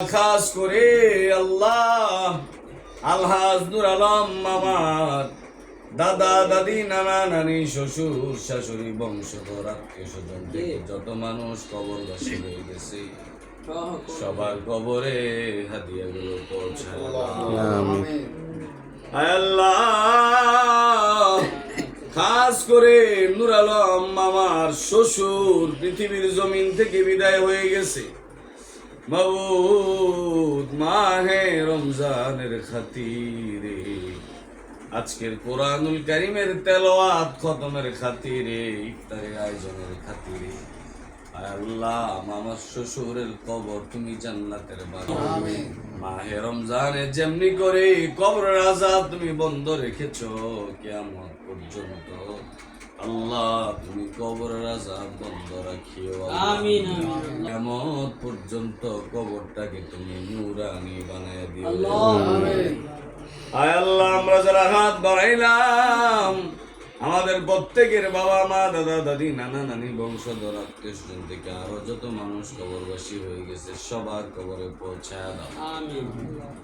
খাস করে আল্লাহ আলহাজ নুর আলম মামার দাদা দাদি নানা নানি শ্বশুর শাশুড়ি বংশধর আত্মীয় স্বজন থেকে যত মানুষ কবরবাসী হয়ে গেছে সবার কবরে হাদিয়াগুলো পৌঁছায় আল্লাহ। খাস করে নূর আলম মামার শ্বশুর পৃথিবীর জমিন থেকে বিদায় হয়ে গেছে। মাবুদ মাহে রমজানের খাতিরে আজকের কোরআনুল কারীমের তেলাওয়াত খতমের খাতিরে ইফতারের আয়োজনের খাতিরে আল্লাহ মামার শ্বশুরের কবর তুমি জান্নাতের বাগানে মাহে রমজানে যেমনি করে কবরের আযাব তুমি বন্ধ রেখেছো কিয়ামত পর্যন্ত আল্লাহ তুমি কবরের আযাব বন্ধ রাখিও আমিন। কিয়ামত পর্যন্ত কবরটাকে তুমি নূরানি বানায় দিও আমিন। আয় আল্লাহ আমরা যারা হাত বাড়াইলাম আমাদের প্রত্যেকের বাবা মা দাদা দাদি নানা নানি বংশধর আত্মীয় স্বজন থেকে আরো যত মানুষ কবরবাসী হয়ে গেছে সবার কবরে পৌঁছায় দাও আমিন।